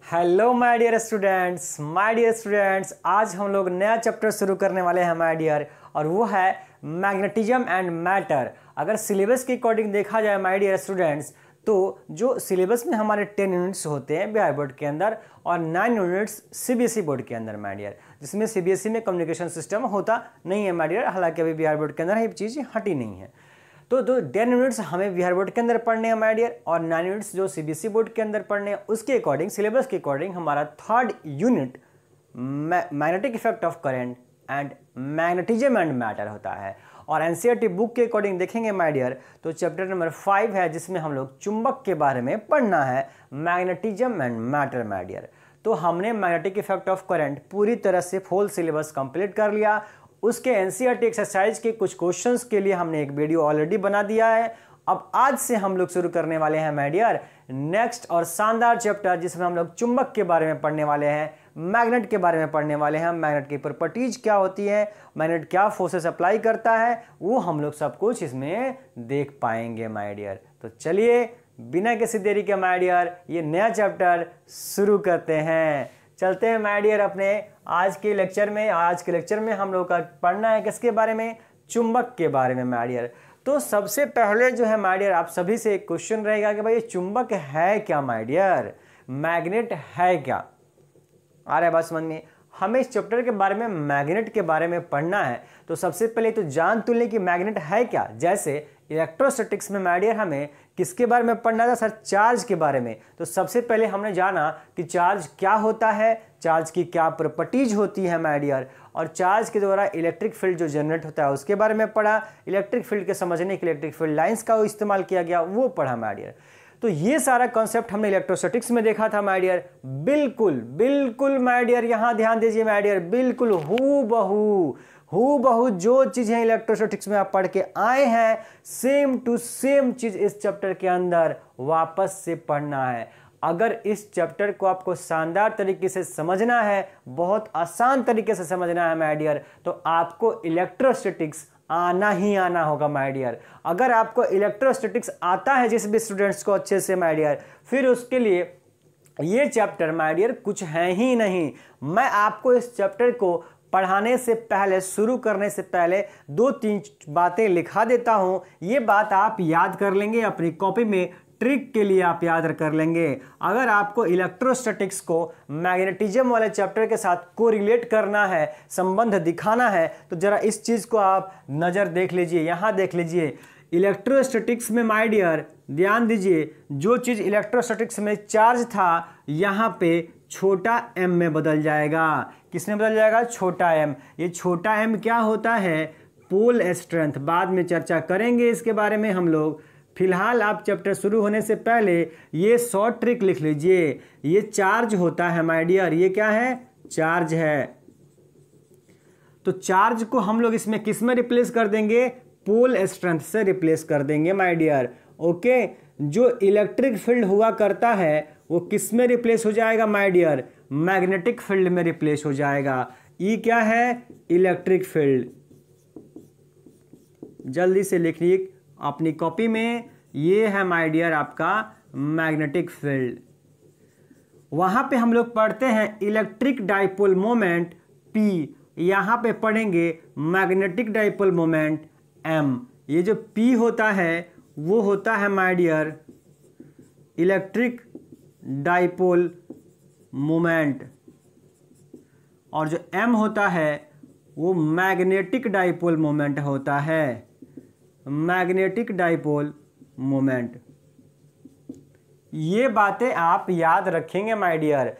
Hello my dear students, आज हम लोग नया चैप्टर शुरू करने वाले हैं माय डियर, और वो है मैग्नेटिज्म एंड मैटर। अगर सिलेबस के अकॉर्डिंग देखा जाए माय डियर स्टूडेंट्स, तो जो सिलेबस में हमारे 10 यूनिट्स होते हैं बिहार बोर्ड के अंदर और 9 यूनिट्स सीबीएसई बोर्ड के अंदर माय डियर, जिसमें सीबीएसई में कम्युनिकेशन सिस्टम होता नहीं है माय डियर। हालांकि अभी बिहार बोर्ड के अंदर ये चीज़ हटी नहीं है। तो 10 यूनिट्स हमें बिहार बोर्ड के अंदर पढ़ने हैं माय डियर, और 9 यूनिट्स जो सीबीएसई बोर्ड के अंदर पढ़ने हैं, उसके अकॉर्डिंग सिलेबस के अकॉर्डिंग हमारा third unit magnetic effect of current and magnetism and matter होता है। और एनसीईआरटी बुक के अकॉर्डिंग देखेंगे माय डियर, तो चैप्टर नंबर 5 है, जिसमें हम लोग चुंबक के बारे में पढ़ना है, magnetism and matter my dear. तो हमने मैग्नेटिक इफेक्ट ऑफ करंट पूरी तरह से फुल सिलेबस कंप्लीट कर लिया। उसके एनसीईआरटी एक्सरसाइज के कुछ क्वेश्चंस के लिए हमने एक वीडियो ऑलरेडी बना दिया है। अब आज से हम लोग शुरू करने वाले हैं माय डियर नेक्स्ट और शानदार चैप्टर, जिसमें हम लोग चुंबक के बारे में पढ़ने वाले हैं, मैग्नेट के बारे में पढ़ने वाले हैं, मैग्नेट की प्रॉपर्टीज क्या होती है, मैग्नेट क्या फोर्सेस अप्लाई करता है, वो हम लोग सब कुछ इसमें देख पाएंगे माय डियर। तो चलिए बिना किसी देरी के माय डियर ये नया चैप्टर शुरू करते हैं। चलते हैं माय डियर अपने आज के लेक्चर में। आज के लेक्चर में हम लोग का पढ़ना है किसके बारे में, चुंबक के बारे में माय डियर। तो सबसे पहले जो है माय डियर, आप सभी से एक क्वेश्चन रहेगा कि भाई ये चुंबक है क्या माय डियर, मैग्नेट है क्या। आ रहा है बात समझ में। हमें इस चैप्टर के बारे में मैग्नेट के बारे में पढ़ना है, तो सबसे पहले तो जान तो लें कि मैग्नेट है क्या। जैसे इलेक्ट्रोस्टैटिक्स में माय डियर हमें किसके बारे में पढ़ना था सर, चार्ज के बारे में। तो सबसे पहले हमने जाना कि चार्ज क्या होता है, चार्ज की क्या प्रॉपर्टीज होती है माय डियर, और चार्ज के द्वारा इलेक्ट्रिक फील्ड जो जनरेट होता है उसके बारे में पढ़ा। इलेक्ट्रिक फील्ड के समझने के लिए इलेक्ट्रिक फील्ड लाइंस का इस्तेमाल किया गया, वो पढ़ा माय डियर। तो ये सारा कॉन्सेप्ट हमने इलेक्ट्रोस्टैटिक्स में देखा था माय डियर। बिल्कुल बिल्कुल माय डियर, यहां ध्यान दीजिए माय डियर, बिल्कुल हू बहू जो चीजें इलेक्ट्रोस्टैटिक्स में आप पढ़ के आए हैं, सेम टू सेम चीज इस चैप्टर के अंदर वापस से पढ़ना है। अगर इस चैप्टर को आपको शानदार तरीके से समझना है, बहुत आसान तरीके से समझना है माय डियर, तो आपको इलेक्ट्रोस्टैटिक्स आना ही आना होगा माय डियर। अगर आपको इलेक्ट्रोस्टैटिक्स आता है जिस भी स्टूडेंट्स को अच्छे से माय डियर, फिर उसके लिए ये चैप्टर माय डियर कुछ है ही नहीं। मैं आपको इस चैप्टर को पढ़ाने से पहले, शुरू करने से पहले 2-3 बातें लिखा देता हूं। ये बात आप याद कर लेंगे अपनी कॉपी में, ट्रिक के लिए आप याद कर लेंगे। अगर आपको इलेक्ट्रोस्टैटिक्स को मैग्नेटिज्म वाले चैप्टर के साथ कोरिलेट करना है, संबंध दिखाना है, तो जरा इस चीज को आप नजर देख लीजिए, यहां देख लीजिए। इलेक्ट्रोस्टैटिक्स में माय डियर ध्यान दीजिए, जो चीज इलेक्ट्रोस्टैटिक्स में चार्ज था, यहां पे छोटा m में बदल जाएगा। किसमें बदल जाएगा, छोटा m। ये छोटा m क्या होता है, पोल स्ट्रेंथ। बाद में चर्चा करेंगे इसके बारे में हम लोग। फिलहाल आप चैप्टर शुरू होने से पहले ये शॉर्ट ट्रिक लिख लीजिए। ये चार्ज होता है माय डियर, ये क्या है, चार्ज है। तो चार्ज को हम लोग इसमें किस में रिप्लेस कर देंगे, पोल स्ट्रेंथ से रिप्लेस कर देंगे माय डियर। ओके, जो इलेक्ट्रिक फील्ड हुआ करता है वो किस में रिप्लेस हो जाएगा माय डियर, मैग्नेटिक फील्ड में रिप्लेस हो जाएगा। ये क्या है, इलेक्ट्रिक फील्ड। जल्दी से लिखिए अपनी कॉपी में, ये है माय डियर आपका मैग्नेटिक फील्ड। वहां पे हम लोग पढ़ते हैं इलेक्ट्रिक डाइपोल मोमेंट P, यहां पे पढ़ेंगे मैग्नेटिक डाइपोल मोमेंट M। ये जो P होता है वो होता है my dear electric dipole moment, और जो M होता है वो मैग्नेटिक डाइपोल मोमेंट होता है, मैग्नेटिक डाइपोल मोमेंट। ये बातें आप याद रखेंगे माय डियर।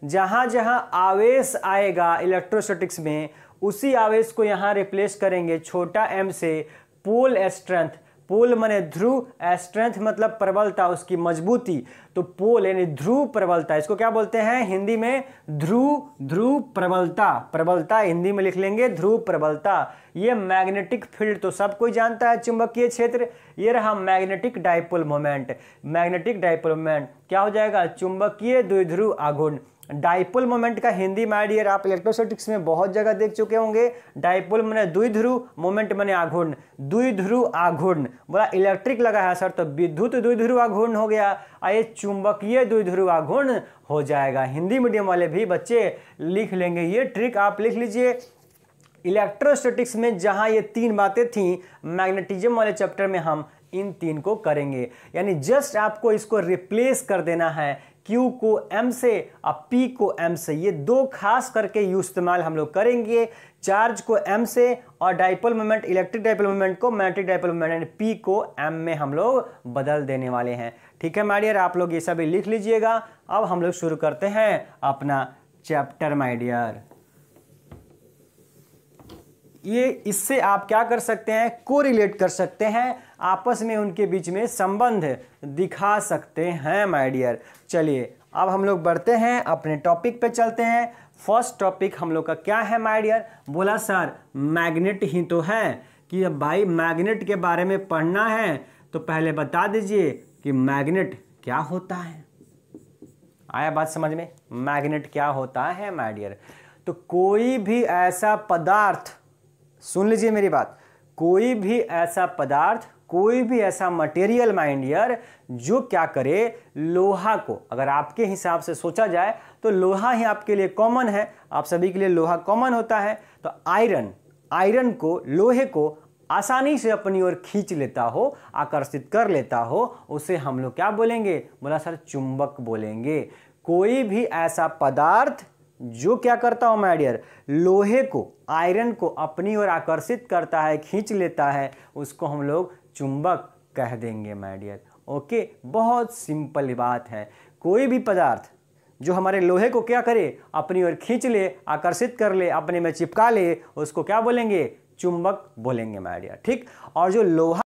जहां जहां आवेश आएगा इलेक्ट्रोस्टैटिक्स में, उसी आवेश को यहां रिप्लेस करेंगे छोटा m से। पोल स्ट्रेंथ, पोल माने ध्रुव, स्ट्रेंथ मतलब प्रबलता, उसकी मजबूती। तो पोल यानी ध्रुव प्रबलता, इसको क्या बोलते हैं हिंदी में, ध्रुव प्रबलता। प्रबलता हिंदी में लिख लेंगे ध्रुव प्रबलता। ये मैग्नेटिक फील्ड तो सब कोई जानता है, चुंबकीय क्षेत्र। ये रहा magnetic dipole moment. Magnetic dipole moment क्या हो जाएगा, चुंबकीय द्विध्रुव आघूर्ण। डाइपोल मोमेंट का हिंदी माय डियर आप इलेक्ट्रोस्टैटिक्स में बहुत जगह देख चुके होंगे। डाइपोल माने द्विध्रुव, मोमेंट माने आघूर्ण, द्विध्रुव आघूर्ण। बोला इलेक्ट्रिक लगा है सर तो विद्युत द्विध्रुव आघूर्ण हो गया, ये चुंबकीय द्विध्रुव आघूर्ण हो जाएगा। हिंदी मीडियम वाले भी बच्चे लिख लेंगे, ये ट्रिक आप लिख लीजिए। इलेक्ट्रोस्टैटिक्स में जहां ये तीन बातें थी, मैग्नेटिज्म वाले चैप्टर में हम इन तीन को करेंगे। यानी जस्ट आपको इसको रिप्लेस कर देना है, Q को M से और P को M से। ये दो खास करके इस्तेमाल हम लोग करेंगे, चार्ज को M से और dipole moment, electric dipole moment को मैग्नेटिक डाइपोल मोमेंट यानी P को M में हम लोग बदल देने वाले हैं। ठीक है माय डियर, आप लोग ये सभी लिख लीजिएगा। अब हम लोग शुरू करते हैं अपना चैप्टर माय डियर। ये इससे आप क्या कर सकते हैं, कोरिलेट कर सकते हैं, आपस में उनके बीच में संबंध दिखा सकते हैं माय डियर। चलिए अब हम लोग बढ़ते हैं, अपने टॉपिक पे चलते हैं। फर्स्ट टॉपिक हम लोग का क्या है माय डियर? बोला सर मैग्नेट ही तो है कि अब भाई मैग्नेट के बारे में पढ़ना है तो पहले बता दीजिए कि मैग्नेट क्या होता है। आया बात समझ में? मैग्नेट क्या होता है माय डियर? तो कोई भी ऐसा पदार्थ, सुन लीजिए मेरी बात, कोई भी ऐसा पदार्थ, कोई भी ऐसा मटेरियल माय डियर जो क्या करे, लोहा को, अगर आपके हिसाब से सोचा जाए तो लोहा ही आपके लिए कॉमन है, आप सभी के लिए लोहा कॉमन होता है। तो आयरन को, लोहे को आसानी से अपनी ओर खींच लेता हो, आकर्षित कर लेता हो, उसे हम लोग क्या बोलेंगे? बोला सर चुंबक बोलेंगे। कोई भी ऐसा पदार्थ जो क्या करता हो माय डियर, लोहे को, आयरन को अपनी ओर आकर्षित करता है, खींच लेता है, उसको हम लोग चुंबक कह देंगे माय डियर। ओके, बहुत सिंपल बात है। कोई भी पदार्थ जो हमारे लोहे को क्या करे, अपनी ओर खींच ले, आकर्षित कर ले, अपने में चिपका ले, उसको क्या बोलेंगे? चुंबक बोलेंगे माय डियर। ठीक, और जो लोहा,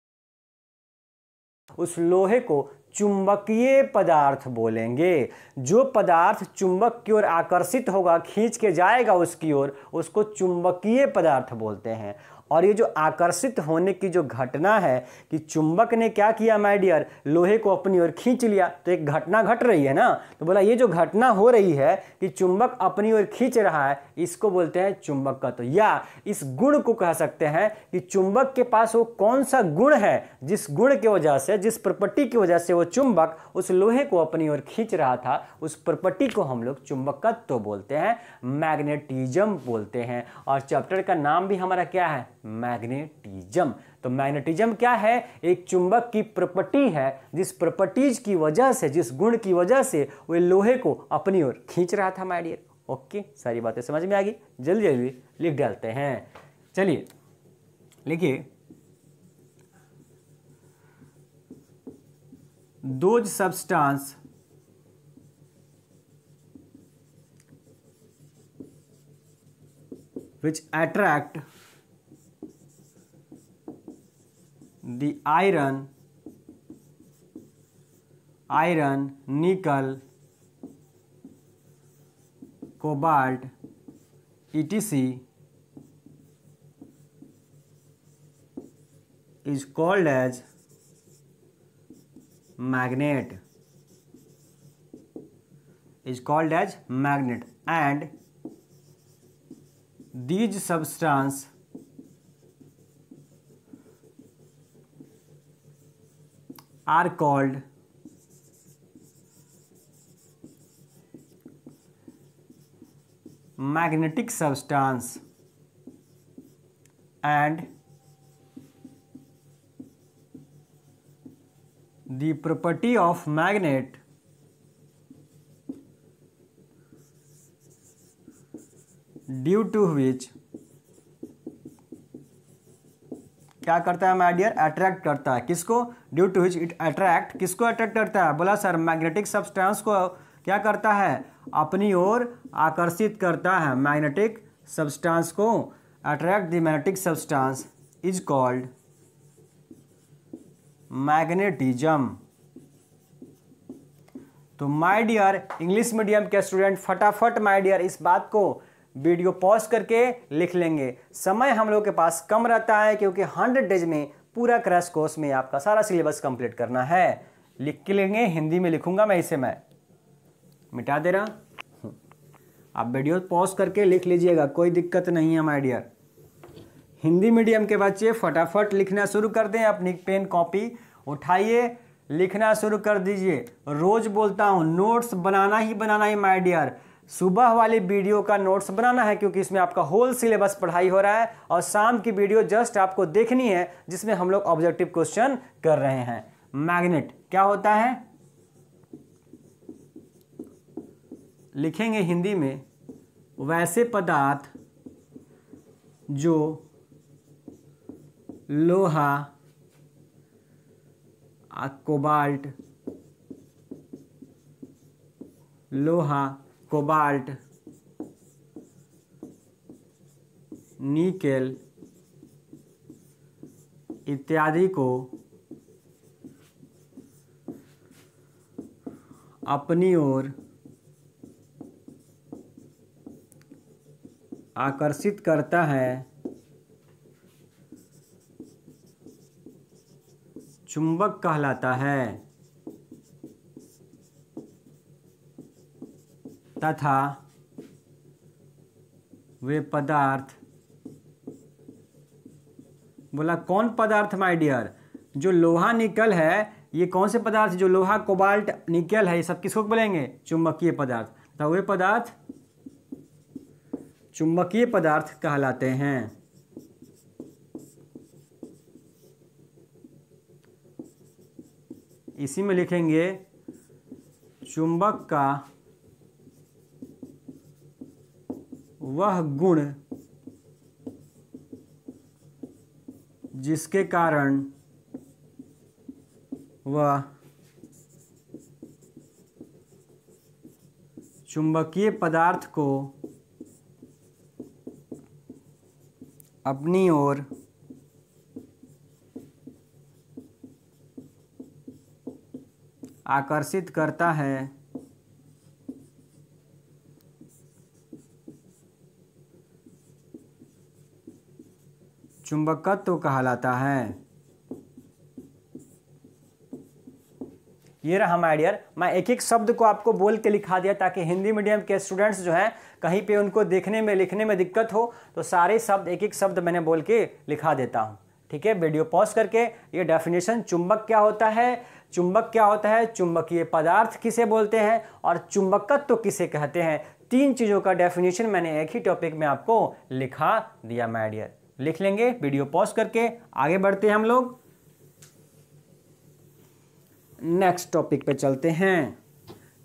उस लोहे को चुंबकीय पदार्थ बोलेंगे। जो पदार्थ चुंबक की ओर आकर्षित होगा, खींच के जाएगा उसकी ओर, उसको चुंबकीय पदार्थ बोलते हैं। और ये जो आकर्षित होने की जो घटना है कि चुंबक ने क्या किया माय डियर, लोहे को अपनी ओर खींच लिया, तो एक घटना घट रही है ना। तो बोला ये जो घटना हो रही है कि चुंबक अपनी ओर खींच रहा है, इसको बोलते हैं चुंबकत्व। या इस गुण को कह सकते हैं कि चुंबक के पास वो कौन सा गुण है, जिस गुण की वजह से, जिस प्रॉपर्टी की वजह से वो चुंबक उस लोहे को अपनी ओर खींच रहा था, उस प्रॉपर्टी को हम लोग चुंबकत्व बोलते हैं, मैग्नेटिज्म बोलते हैं। और चैप्टर का नाम भी हमारा क्या है? मैग्नेटिज्म। तो मैग्नेटिज्म क्या है? एक चुंबक की प्रॉपर्टी है, जिस प्रॉपर्टीज की वजह से, जिस गुण की वजह से वो लोहे को अपनी ओर खींच रहा था माय डियर। ओके, सारी बातें समझ में आ गई? जल्दी जल्दी लिख डालते हैं। चलिए लिखिए, those substance which attract the iron, nickel, cobalt, etc. is called as magnet, is called as magnet, and these substance are called magnetic substance, and the property of magnet due to which क्या करता है my dear? Attract करता है। किसको? Due to which it attract, किसको attract करता है? बोला सर मैग्नेटिक सब्सटेंस को क्या करता है? अपनी ओर आकर्षित करता है। मैग्नेटिक सब्सटेंस को attract the magnetic substance is called magnetism. तो माय डियर इंग्लिश मीडियम के स्टूडेंट फटाफट माय डियर इस बात को वीडियो पॉज करके लिख लेंगे। समय हम लोग के पास कम रहता है क्योंकि 100 डेज में पूरा क्रैश कोर्स में आपका सारा सिलेबस कंप्लीट करना है। लिख के लेंगे, हिंदी में लिखूंगा मैं, इसे मैं मिटा दे रहा। आप वीडियो पॉज करके लिख लीजिएगा, कोई दिक्कत नहीं है माय डियर। हिंदी मीडियम के बच्चे फटाफट लिखना शुरू कर दें, अपनी पेन कॉपी उठाइए, लिखना शुरू कर दीजिए। रोज बोलता हूँ नोट्स बनाना ही माय डियर। सुबह वाली वीडियो का नोट्स बनाना है क्योंकि इसमें आपका होल सिलेबस पढ़ाई हो रहा है, और शाम की वीडियो जस्ट आपको देखनी है जिसमें हम लोग ऑब्जेक्टिव क्वेश्चन कर रहे हैं। मैग्नेट क्या होता है लिखेंगे हिंदी में, वैसे पदार्थ जो लोहा, कोबाल्ट, कोबाल्ट, निकेल इत्यादि को अपनी ओर आकर्षित करता है, चुंबक कहलाता है, तथा वे पदार्थ, बोला कौन पदार्थ माय डियर, जो लोहा निकल है, ये कौन से पदार्थ जो लोहा कोबाल्ट निकल है, ये सब किसको बोलेंगे, चुंबकीय पदार्थ, तो वे पदार्थ चुंबकीय पदार्थ कहलाते हैं। इसी में लिखेंगे चुंबक का वह गुण जिसके कारण वह चुंबकीय पदार्थ को अपनी ओर आकर्षित करता है, चुंबकत्व कहलाता है। ये रहा माय डियर, मैं एक एक शब्द को आपको बोल के लिखा दिया ताकि हिंदी मीडियम के स्टूडेंट्स जो हैं कहीं पे उनको देखने में लिखने में दिक्कत हो तो सारे शब्द एक एक शब्द मैंने बोल के लिखा देता हूँ। ठीक है, वीडियो पॉज करके ये डेफिनेशन, चुंबक क्या होता है, चुंबक क्या होता है, चुंबकीय पदार्थ किसे बोलते हैं और चुंबकत्व किसे कहते हैं, तीन चीज़ों का डेफिनेशन मैंने एक ही टॉपिक में आपको लिखा दिया माय डियर। लिख लेंगे, वीडियो पॉज करके आगे बढ़ते हैं हम लोग। नेक्स्ट टॉपिक पे चलते हैं।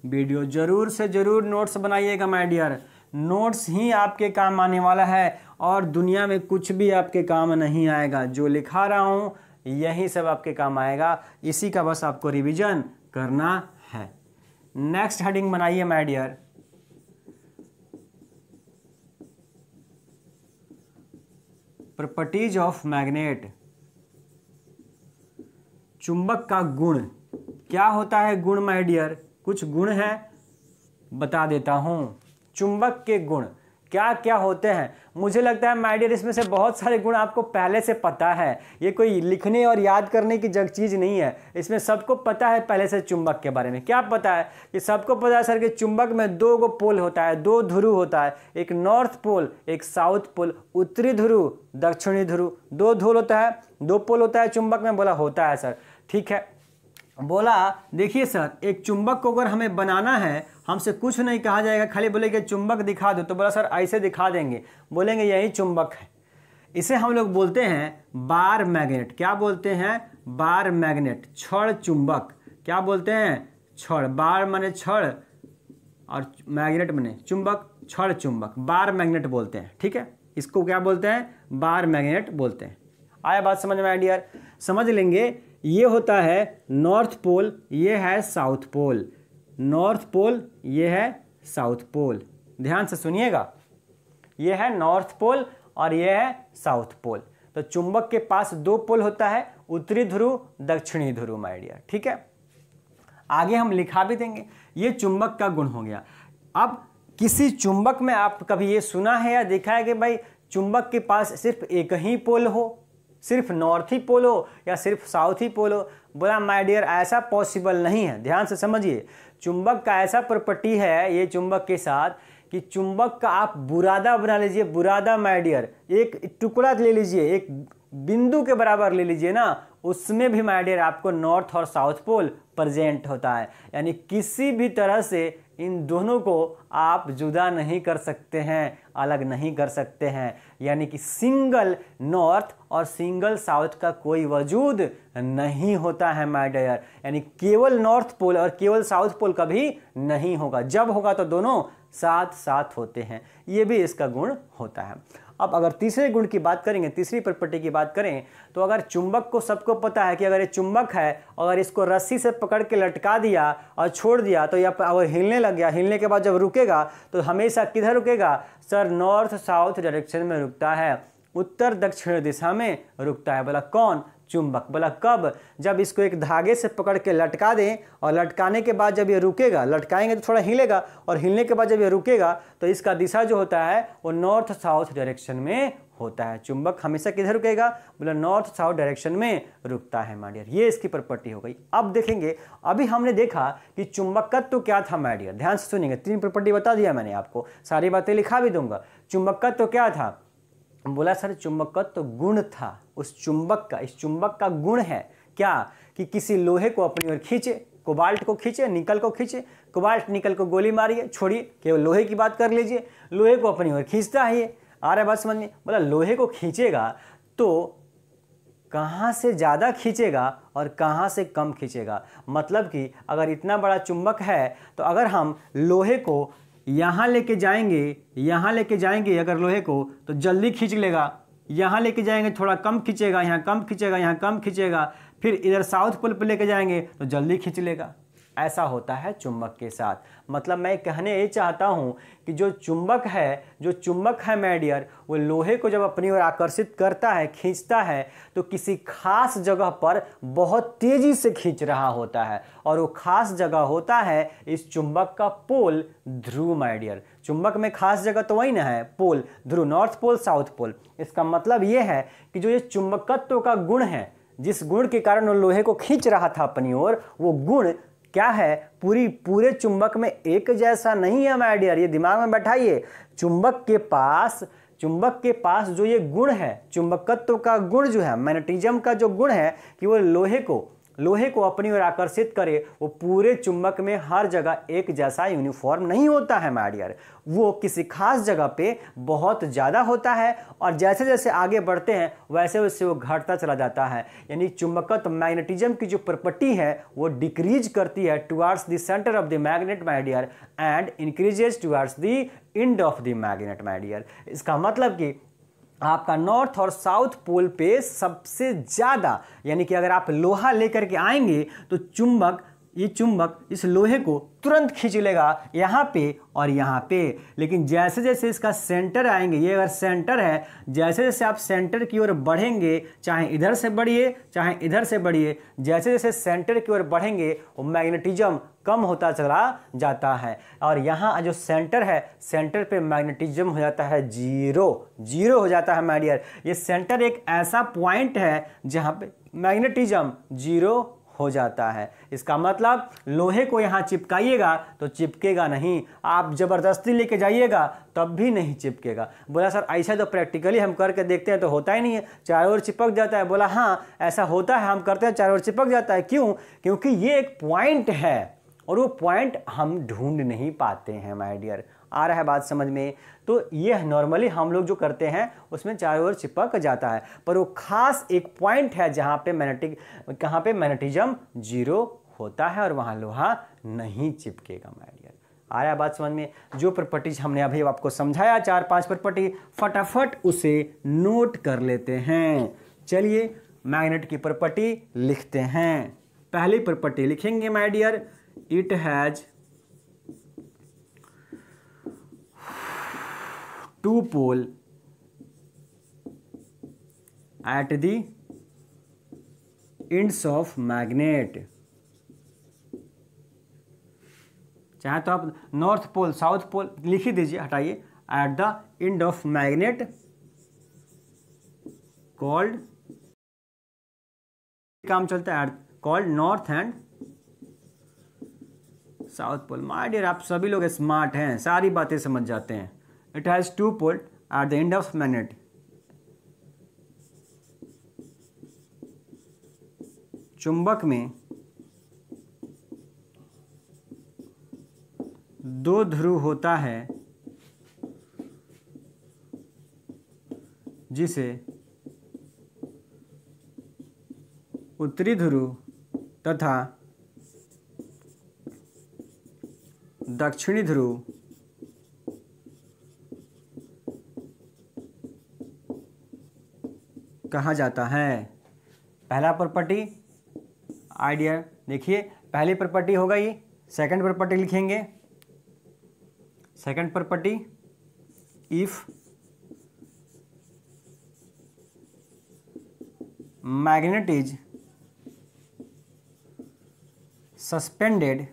वीडियो जरूर से जरूर नोट्स बनाइएगा माय डियर, नोट्स ही आपके काम आने वाला है और दुनिया में कुछ भी आपके काम नहीं आएगा। जो लिखा रहा हूँ यही सब आपके काम आएगा, इसी का बस आपको रिवीजन करना है। नेक्स्ट हेडिंग बनाइए my dear, properties of magnet. चुंबक का गुण क्या होता है, गुण माय डियर, कुछ गुण है बता देता हूं। चुंबक के गुण क्या क्या होते हैं, मुझे लगता है माय डियर इसमें से बहुत सारे गुण आपको पहले से पता है, ये कोई लिखने और याद करने की चीज़ नहीं है, इसमें सबको पता है पहले से चुंबक के बारे में। क्या पता है कि सबको पता है सर कि चुंबक में दो गो पोल होता है, दो ध्रुव होता है, एक नॉर्थ पोल एक साउथ पोल, उत्तरी ध्रुव दक्षिणी ध्रुव, दो ध्रुव होता है, दो पोल होता है चुंबक में। बोला होता है सर, ठीक है। बोला देखिए सर, एक चुंबक को अगर हमें बनाना है, हमसे कुछ नहीं कहा जाएगा, खाली बोलेंगे चुंबक दिखा दो, तो बोला सर ऐसे दिखा देंगे, बोलेंगे यही चुंबक है। इसे हम लोग बोलते हैं बार मैग्नेट। क्या बोलते हैं, बार मैग्नेट, छड़ चुंबक। क्या बोलते हैं, छड़, बार माने छड़ और मैग्नेट माने चुंबक, छड़ चुंबक, बार मैग्नेट बोलते हैं। ठीक है, इसको क्या बोलते हैं, बार मैग्नेट बोलते हैं। आया बात समझ में आया डियर, समझ लेंगे। ये होता है नॉर्थ पोल, ये है साउथ पोल, नॉर्थ पोल ये है साउथ पोल, ध्यान से सुनिएगा, ये है नॉर्थ पोल और ये है साउथ पोल। तो चुंबक के पास दो पोल होता है, उत्तरी ध्रुव दक्षिणी ध्रुव माय डियर। ठीक है, आगे हम लिखा भी देंगे। ये चुंबक का गुण हो गया। अब किसी चुंबक में आप कभी ये सुना है या देखा है कि भाई चुंबक के पास सिर्फ एक ही पोल हो, सिर्फ नॉर्थ ही पोल हो या सिर्फ साउथ ही पोल हो? बोला माय डियर ऐसा पॉसिबल नहीं है, ध्यान से समझिए। चुंबक का ऐसा प्रॉपर्टी है ये चुंबक के साथ कि चुंबक का आप बुरादा बना लीजिए, बुरादा माय डियर, एक टुकड़ा ले लीजिए, एक बिंदु के बराबर ले लीजिए ना, उसमें भी माय डियर आपको नॉर्थ और साउथ पोल प्रेजेंट होता है। यानी किसी भी तरह से इन दोनों को आप जुदा नहीं कर सकते हैं, अलग नहीं कर सकते हैं। यानी कि सिंगल नॉर्थ और सिंगल साउथ का कोई वजूद नहीं होता है माय डियर। यानी केवल नॉर्थ पोल और केवल साउथ पोल कभी नहीं होगा, जब होगा तो दोनों साथ साथ होते हैं, ये भी इसका गुण होता है। अब अगर तीसरे गुण की बात करेंगे, तीसरी प्रॉपर्टी की बात करें, तो अगर चुंबक को सबको पता है कि अगर ये चुंबक है, अगर इसको रस्सी से पकड़ के लटका दिया और छोड़ दिया तो यह अगर हिलने लग गया, हिलने के बाद जब रुकेगा तो हमेशा किधर रुकेगा सर? नॉर्थ साउथ डायरेक्शन में रुकता है, उत्तर दक्षिण दिशा में रुकता है। बोला कौन? चुंबक। बोला कब? जब इसको एक धागे से पकड़ के लटका दें और लटकाने के बाद जब ये रुकेगा, लटकाएंगे तो थोड़ा हिलेगा और हिलने के बाद जब ये रुकेगा तो इसका दिशा जो होता है वो नॉर्थ साउथ डायरेक्शन में होता है। चुंबक हमेशा किधर रुकेगा? बोला नॉर्थ साउथ डायरेक्शन में रुकता है माय डियर। ये इसकी प्रॉपर्टी हो गई। अब देखेंगे, अभी हमने देखा कि चुंबकत्व तो क्या था माय डियर, ध्यान से सुनिएगा, 3 प्रॉपर्टी बता दिया मैंने आपको, सारी बातें लिखा भी दूंगा। चुंबकत्व तो क्या था? बोला सर चुंबकत्व तो गुण था उस चुंबक का, इस चुंबक का गुण है क्या कि किसी लोहे को अपनी ओर खींचे, कोबाल्ट को खींचे, निकल को खींचे, कोबाल्ट निकल को गोली मारिए, छोड़िए, केवल लोहे की बात कर लीजिए, लोहे को अपनी ओर खींचता है ये। आ रहा है बात समझ में? बोला लोहे को खींचेगा तो कहाँ से ज़्यादा खींचेगा और कहाँ से कम खींचेगा। मतलब कि अगर इतना बड़ा चुंबक है तो अगर हम लोहे को यहाँ लेके जाएंगे, यहाँ लेके जाएंगे अगर लोहे को तो जल्दी खींच लेगा, यहाँ लेके जाएंगे थोड़ा कम खींचेगा, यहाँ कम खींचेगा, यहाँ कम खींचेगा, फिर इधर साउथ पोल पर लेके जाएंगे तो जल्दी खींच लेगा। ऐसा होता है चुंबक के साथ। मतलब मैं कहने ये चाहता हूँ कि जो चुंबक है माय डियर, वो लोहे को जब अपनी ओर आकर्षित करता है, खींचता है, तो किसी खास जगह पर बहुत तेजी से खींच रहा होता है और वो खास जगह होता है इस चुंबक का पोल ध्रुव माय डियर। चुंबक में खास जगह तो वही ना है, पोल ध्रुव, नॉर्थ पोल साउथ पोल। इसका मतलब ये है कि जो ये चुंबकत्व का गुण है, जिस गुण के कारण वो लोहे को खींच रहा था अपनी ओर, वो गुण क्या है? पूरे चुंबक में एक जैसा नहीं है माय डियर, ये दिमाग में बैठाइए। चुंबक के पास जो ये गुण है, चुंबकत्व का गुण जो है, मैग्नेटिज्म का जो गुण है कि वो लोहे को अपनी ओर आकर्षित करे, वो पूरे चुंबक में हर जगह एक जैसा यूनिफॉर्म नहीं होता है माय डियर। वो किसी खास जगह पे बहुत ज़्यादा होता है और जैसे जैसे आगे बढ़ते हैं वैसे वैसे वो घटता चला जाता है। यानी चुंबकत्व, मैग्नेटिज्म की जो प्रॉपर्टी है वो डिक्रीज करती है towards the centre of the magnet my dear and increases towards the end of the magnet my dear. इसका मतलब कि आपका नॉर्थ और साउथ पोल पे सबसे ज़्यादा, यानी कि अगर आप लोहा लेकर के आएंगे तो ये चुंबक इस लोहे को तुरंत खींच लेगा यहाँ पे और यहाँ पे। लेकिन जैसे जैसे इसका सेंटर आएंगे, ये अगर सेंटर है, जैसे जैसे आप सेंटर की ओर बढ़ेंगे, चाहे इधर से बढ़िए चाहे इधर से बढ़िए, जैसे जैसे सेंटर की ओर बढ़ेंगे वो मैग्नेटिज्म कम होता चला जाता है। और यहाँ जो सेंटर है, सेंटर पे मैग्नेटिज्म हो जाता है जीरो हो जाता है माय डियर। ये सेंटर एक ऐसा पॉइंट है जहाँ पे मैग्नेटिज्म जीरो हो जाता है। इसका मतलब लोहे को यहाँ चिपकाइएगा तो चिपकेगा नहीं, आप जबरदस्ती लेके जाइएगा तब भी नहीं चिपकेगा। बोला सर ऐसा तो प्रैक्टिकली हम करके देखते हैं तो होता ही नहीं है, चारों ओर चिपक जाता है। बोला हाँ ऐसा होता है, हम करते हैं चारों ओर चिपक जाता है। क्यों? क्योंकि ये एक पॉइंट है और वो पॉइंट हम ढूंढ नहीं पाते हैं माय डियर। आ रहा है बात समझ में? तो ये नॉर्मली हम लोग जो करते हैं उसमें चारों ओर चिपक जाता है, पर वो खास एक पॉइंट है जहाँ पे मैग्नेटिज्म जीरो होता है और वहाँ लोहा नहीं चिपकेगा माय डियर। आ रहा है बात समझ में? जो प्रॉपर्टीज हमने अभी आपको समझाया, 4-5 प्रॉपर्टी, फटाफट उसे नोट कर लेते हैं। चलिए मैग्नेट की प्रॉपर्टी लिखते हैं। पहली प्रॉपर्टी लिखेंगे my dear, it has two pole at the ends of magnet. चाहे तो आप नॉर्थ पोल साउथ पोल लिख ही दीजिए, हटाइए, at the end of magnet called, काम चलता है, called north and south pole. My dear आप सभी लोग स्मार्ट हैं, सारी बातें समझ जाते हैं। It has 2 pole at the end of magnet. चुंबक में 2 ध्रुव होता है जिसे उत्तरी ध्रुव तथा दक्षिणी ध्रुव कहा जाता है। पहला प्रॉपर्टी आइडिया देखिए, पहली प्रॉपर्टी होगा ये। सेकंड प्रॉपर्टी लिखेंगे, second property, if magnet is suspended,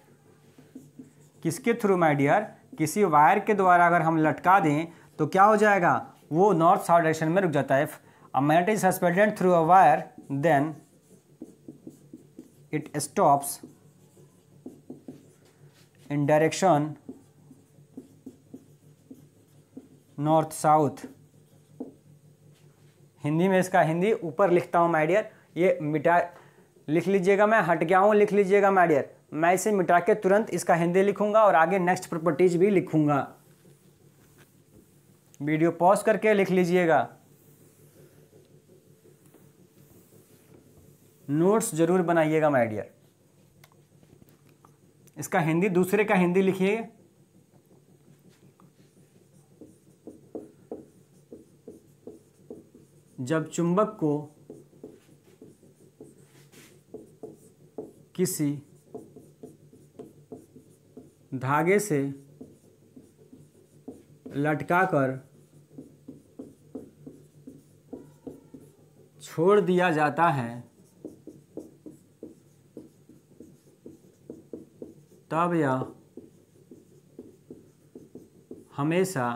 किसके थ्रू माय डियर, किसी वायर के द्वारा अगर हम लटका दें तो क्या हो जाएगा, वो नॉर्थ साउथ डायरेक्शन में रुक जाता है। If a magnet is suspended through a wire then it stops in direction north south. Hindi में इसका हिंदी ऊपर लिखता हूँ माय डियर, ये मिटा लिख लीजिएगा, मैं हट गया हूँ लिख लीजिएगा माय डियर। मैं इसे मिटा के तुरंत इसका हिंदी लिखूंगा और आगे नेक्स्ट प्रॉपर्टीज भी लिखूंगा। वीडियो पॉज करके लिख लीजिएगा, नोट्स जरूर बनाइएगा माय डियर। इसका हिंदी, दूसरे का हिंदी लिखिए। जब चुंबक को किसी धागे से लटकाकर छोड़ दिया जाता है तब यह हमेशा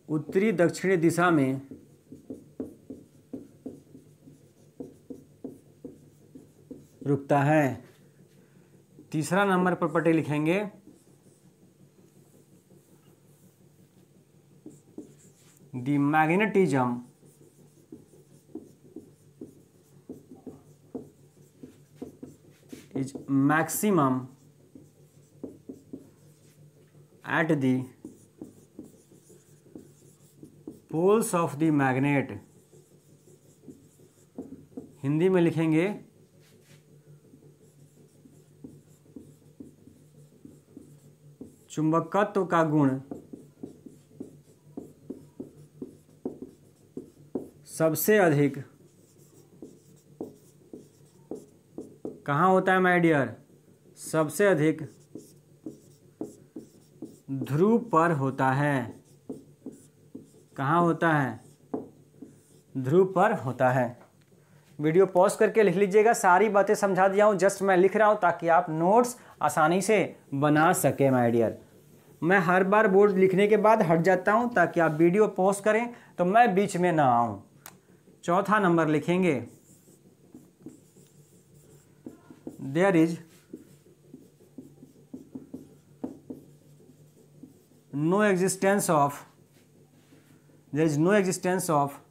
उत्तरी दक्षिणी दिशा में रुकता है। तीसरा नंबर प्रॉपर्टी लिखेंगे, the magnetism is maximum at the poles of the magnet. Hindi में लिखेंगे, चुंबकत्व का गुण सबसे अधिक कहाँ होता है माय डियर, सबसे अधिक ध्रुव पर होता है। कहाँ होता है, ध्रुव पर होता है। वीडियो पॉज करके लिख लीजिएगा, सारी बातें समझा दिया हूँ, जस्ट मैं लिख रहा हूँ ताकि आप नोट्स आसानी से बना सके माय डियर। मैं हर बार बोर्ड लिखने के बाद हट जाता हूँ ताकि आप वीडियो पॉज करें तो मैं बीच में ना आऊँ। चौथा नंबर लिखेंगे, there is no existence of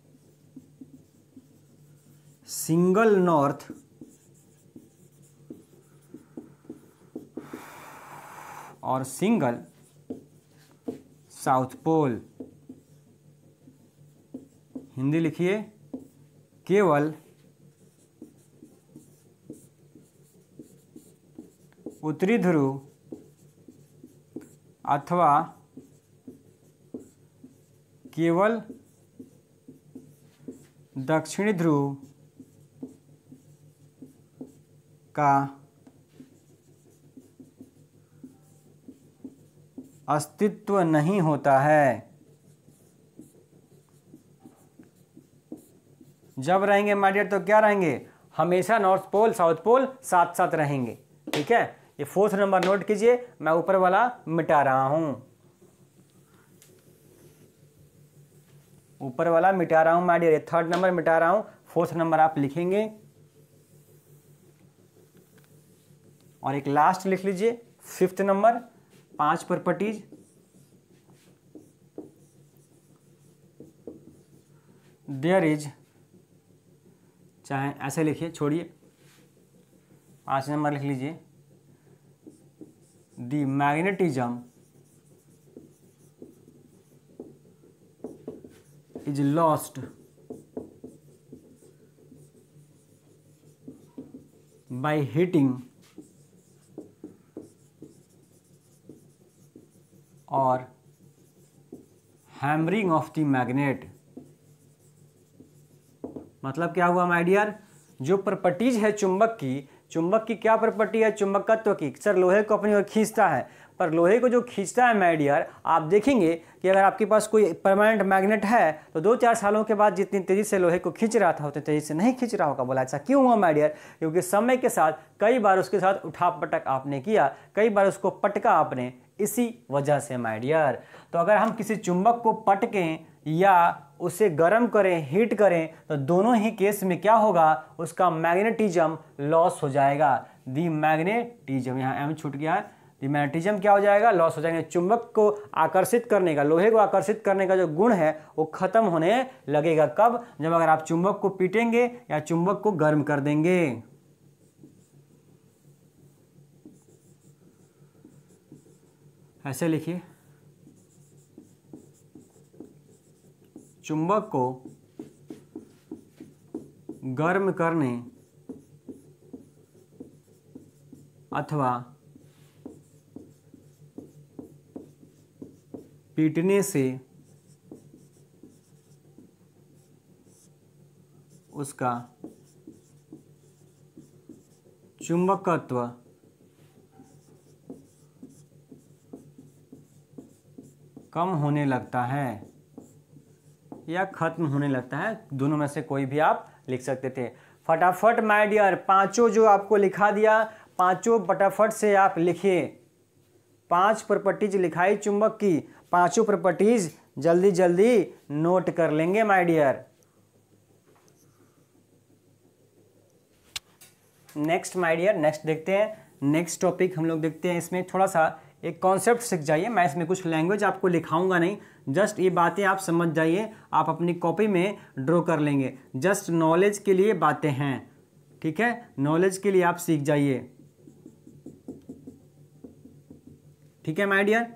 single north और सिंगल साउथ पोल। हिंदी लिखिए, केवल उत्तरी ध्रुव अथवा केवल दक्षिणी ध्रुव का अस्तित्व नहीं होता है। जब रहेंगे माय डियर तो क्या रहेंगे, हमेशा नॉर्थ पोल साउथ पोल साथ साथ रहेंगे। ठीक है, ये फोर्थ नंबर नोट कीजिए, मैं ऊपर वाला मिटा रहा हूं, ऊपर वाला मिटा रहा हूं माय डियर, थर्ड नंबर मिटा रहा हूं, फोर्थ नंबर आप लिखेंगे। और एक लास्ट लिख लीजिए 5th number, 5 properties. There is, चाहे ऐसे लिखिए, छोड़िए, 5 नंबर लिख लीजिए, the magnetism is lost by hitting or hammering of the magnet। मतलब क्या हुआ माय डियर, जो प्रॉपर्टीज है चुंबक की क्या प्रॉपर्टी है चुंबकत्व की? सर लोहे को अपनी ओर खींचता है, पर लोहे को जो खींचता है माय डियर, आप देखेंगे कि अगर आपके पास कोई परमानेंट मैग्नेट है तो 2-4 सालों के बाद जितनी तेजी से लोहे को खींच रहा था उतनी तेजी से नहीं खींच रहा होगा। बोला ऐसा क्यों हुआ माय डियर? क्योंकि समय के साथ कई बार उसके साथ उठा पटक आपने किया, कई बार उसको पटका आपने, इसी वजह से माय डियर। तो अगर हम किसी चुंबक को पटकें या उसे गर्म करें, हीट करें, तो दोनों ही केस में क्या होगा, उसका मैग्नेटिज्म लॉस हो जाएगा। दी मैग्नेटिज्म, यहाँ एम छूट गया है, दी मैग्नेटिज्म क्या हो जाएगा, लॉस हो जाएगा। चुंबक को आकर्षित करने का, लोहे को आकर्षित करने का जो गुण है वो खत्म होने लगेगा। कब? जब अगर आप चुंबक को पीटेंगे या चुंबक को गर्म कर देंगे। ऐसे लिखिए, चुंबक को गर्म करने अथवा पीटने से उसका चुंबकत्व कम होने लगता है या खत्म होने लगता है। दोनों में से कोई भी आप लिख सकते थे। फटाफट माय डियर, पांचों जो आपको लिखा दिया, पांचों फटाफट से आप लिखिए। 5 प्रॉपर्टीज लिखाई चुंबक की, पांचों प्रॉपर्टीज जल्दी जल्दी नोट कर लेंगे my dear. Next my dear, next देखते हैं, नेक्स्ट टॉपिक हम लोग देखते हैं। इसमें थोड़ा सा एक कॉन्सेप्ट सीख जाइए। मैं इसमें कुछ लैंग्वेज आपको लिखाऊंगा नहीं, जस्ट ये बातें आप समझ जाइए, आप अपनी कॉपी में ड्रॉ कर लेंगे। जस्ट नॉलेज के लिए बातें हैं, ठीक है, नॉलेज के लिए आप सीख जाइए, ठीक है माय डियर।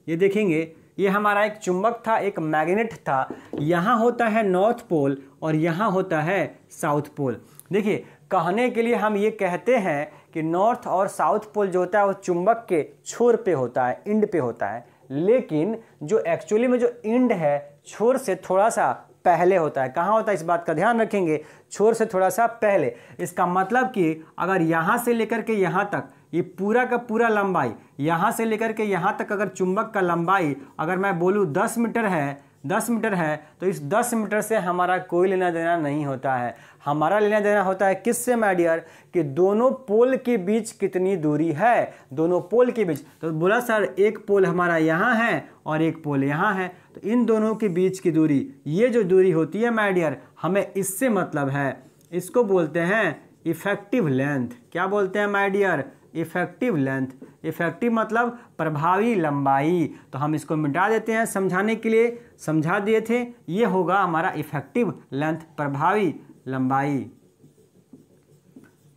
ये देखेंगे, ये हमारा एक चुंबक था, एक मैग्नेट था। यहाँ होता है नॉर्थ पोल और यहाँ होता है साउथ पोल। देखिए, कहने के लिए हम ये कहते हैं कि नॉर्थ और साउथ पोल जो होता है वो चुंबक के छोर पे होता है, इंड पे होता है, लेकिन जो एक्चुअली में जो इंड है छोर से थोड़ा सा पहले होता है। कहाँ होता है, इस बात का ध्यान रखेंगे, छोर से थोड़ा सा पहले। इसका मतलब कि अगर यहाँ से लेकर के यहाँ तक ये पूरा का पूरा लंबाई, यहाँ से लेकर के यहाँ तक अगर चुंबक का लंबाई अगर मैं बोलूँ 10 मीटर है, 10 मीटर है, तो इस 10 मीटर से हमारा कोई लेना देना नहीं होता है। हमारा लेना देना होता है किससे माय डियर, कि दोनों पोल के बीच कितनी दूरी है, दोनों पोल के बीच। तो बोला सर एक पोल हमारा यहाँ है और एक पोल यहाँ है, तो इन दोनों के बीच की दूरी, ये जो दूरी होती है माय डियर, हमें इससे मतलब है, इसको बोलते हैं इफेक्टिव लेंथ। क्या बोलते हैं my dear, effective length. Effective मतलब प्रभावी लंबाई। तो हम इसको मिटा देते हैं, समझाने के लिए समझा दिए थे, ये होगा हमारा इफेक्टिव लेंथ, प्रभावी लंबाई।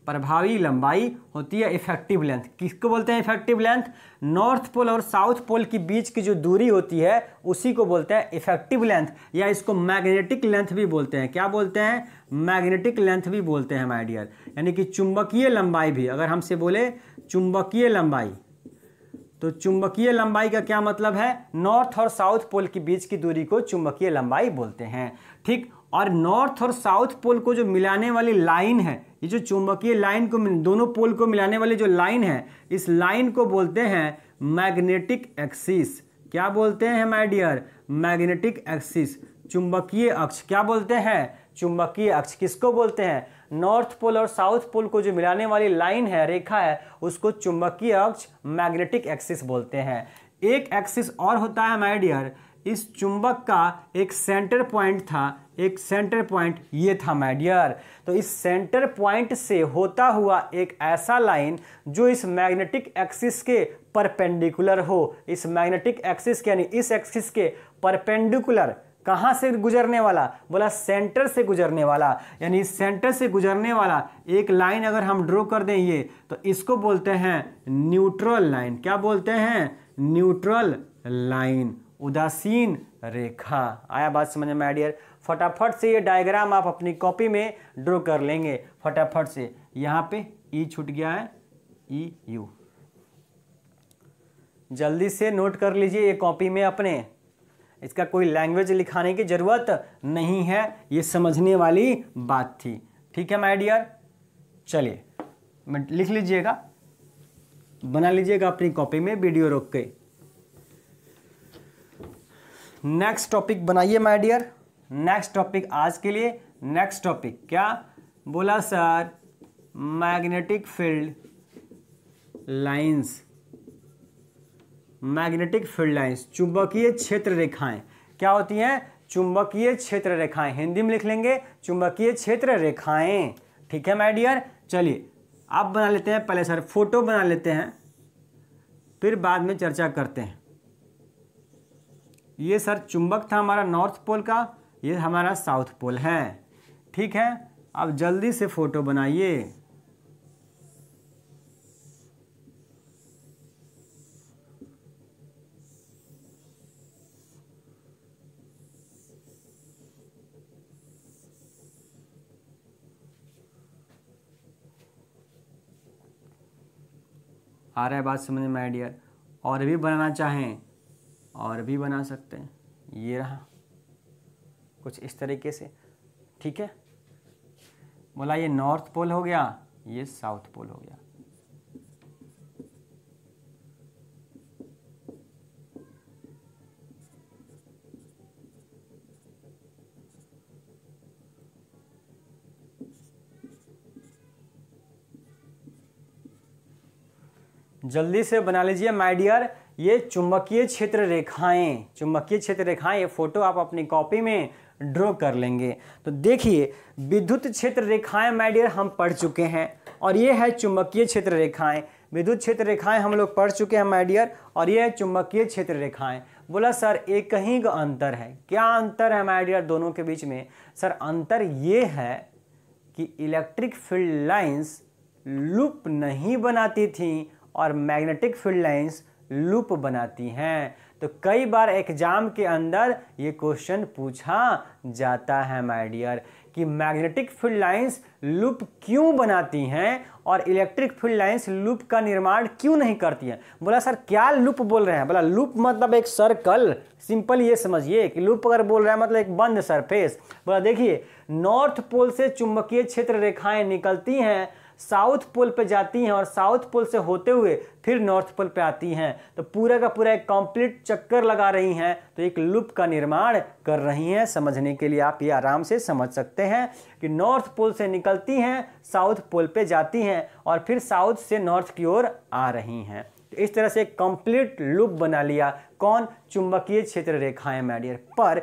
प्रभावी लंबाई होती है इफेक्टिव लेंथ। किसको बोलते हैं इफेक्टिव लेंथ? नॉर्थ पोल और साउथ पोल के बीच की जो दूरी होती है उसी को बोलते हैं इफेक्टिव लेंथ, या इसको मैग्नेटिक लेंथ भी बोलते हैं। क्या बोलते हैं? मैग्नेटिक लेंथ भी बोलते हैं माय डियर। यानी कि चुंबकीय लंबाई भी, अगर हमसे बोले चुंबकीय लंबाई, तो चुंबकीय लंबाई का क्या मतलब है? नॉर्थ और साउथ पोल के बीच की दूरी को चुंबकीय लंबाई बोलते हैं, ठीक। और नॉर्थ और साउथ पोल को जो मिलाने वाली लाइन है, ये जो चुंबकीय लाइन को, दोनों पोल को मिलाने वाली जो लाइन है, इस लाइन को बोलते हैं मैग्नेटिक एक्सिस। क्या बोलते हैं माय डियर? मैग्नेटिक एक्सिस, चुंबकीय अक्ष। क्या बोलते हैं? चुंबकीय अक्ष। किसको बोलते हैं? नॉर्थ पोल और साउथ पोल को जो मिलाने वाली लाइन है, रेखा है, उसको चुंबकीय अक्ष, मैग्नेटिक एक्सिस बोलते हैं। एक एक्सिस और होता है माय डियर, इस चुंबक का एक सेंटर पॉइंट था, एक सेंटर पॉइंट ये था माय डियर। तो इस सेंटर पॉइंट से होता हुआ एक ऐसा लाइन जो इस मैग्नेटिक एक्सिस के परपेंडिकुलर हो, इस मैग्नेटिक एक्सिस के यानी इस एक्सिस के परपेंडिकुलर, कहां से गुजरने वाला, बोला सेंटर से गुजरने वाला, यानी सेंटर से गुजरने वाला एक लाइन अगर हम ड्रॉ कर दें ये, तो इसको बोलते हैं न्यूट्रल लाइन। क्या बोलते हैं? न्यूट्रल लाइन, उदासीन रेखा। आया बात समझ में माय डियर? फटाफट से ये डायग्राम आप अपनी कॉपी में ड्रॉ कर लेंगे फटाफट से। यहां पे ई छूट गया है, ई यू, जल्दी से नोट कर लीजिए ये कॉपी में अपने। इसका कोई लैंग्वेज लिखाने की जरूरत नहीं है, ये समझने वाली बात थी। ठीक है माय डियर, चलिए लिख लीजिएगा, बना लीजिएगा अपनी कॉपी में वीडियो रोक के। नेक्स्ट टॉपिक बनाइए माय डियर। नेक्स्ट टॉपिक आज के लिए, नेक्स्ट टॉपिक क्या बोला sir? Magnetic field lines, magnetic field lines, चुंबकीय क्षेत्र रेखाएं। क्या होती हैं? चुंबकीय क्षेत्र रेखाएं। हिंदी में लिख लेंगे चुंबकीय क्षेत्र रेखाएं। ठीक है माय डियर, चलिए आप बना लेते हैं पहले सर, फोटो बना लेते हैं, फिर बाद में चर्चा करते हैं। ये सर चुंबक था हमारा नॉर्थ पोल का, ये हमारा साउथ पोल है। ठीक है, अब जल्दी से फोटो बनाइए। आ रहा है बात समझ में माय डियर? और भी बनाना चाहें और भी बना सकते हैं। ये रहा कुछ इस तरीके से। ठीक है, बोला ये नॉर्थ पोल हो गया, ये साउथ पोल हो गया। जल्दी से बना लीजिए माय डियर। ये चुंबकीय क्षेत्र रेखाएं, चुंबकीय क्षेत्र रेखाएं, ये फोटो आप अपनी कॉपी में ड्रॉ कर लेंगे। तो देखिए विद्युत क्षेत्र रेखाएं माय डियर हम पढ़ चुके हैं, और ये है चुंबकीय क्षेत्र रेखाएं। विद्युत क्षेत्र रेखाएं हम लोग पढ़ चुके हैं माय डियर, और ये है चुंबकीय क्षेत्र रेखाएं। बोला सर एक ही का अंतर है। क्या अंतर है माय डियर दोनों के बीच में? सर अंतर ये है कि इलेक्ट्रिक फील्ड लाइंस लूप नहीं बनाती थी और मैग्नेटिक फील्ड लाइंस लूप बनाती हैं। तो कई बार एग्जाम के अंदर ये क्वेश्चन पूछा जाता है माय डियर कि मैग्नेटिक फील्ड लाइंस लूप क्यों बनाती हैं और इलेक्ट्रिक फील्ड लाइंस लूप का निर्माण क्यों नहीं करती हैं। बोला सर क्या लूप बोल रहे हैं? बोला लूप मतलब एक सर्कल, सिंपल ये समझिए कि लूप अगर बोल रहा है मतलब एक बंद सरफेस। बोला देखिए नॉर्थ पोल से चुंबकीय क्षेत्र रेखाएं निकलती हैं, साउथ पोल पे जाती हैं और साउथ पोल से होते हुए फिर नॉर्थ पोल पे आती हैं। तो पूरा का पूरा एक कंप्लीट चक्कर लगा रही हैं, तो एक लूप का निर्माण कर रही हैं। समझने के लिए आप ये आराम से समझ सकते हैं कि नॉर्थ पोल से निकलती हैं, साउथ पोल पे जाती हैं और फिर साउथ से नॉर्थ की ओर आ रही हैं। तो इस तरह से एक कंप्लीट लूप बना लिया। कौन? चुंबकीय क्षेत्र रेखाएं माय डियर। पर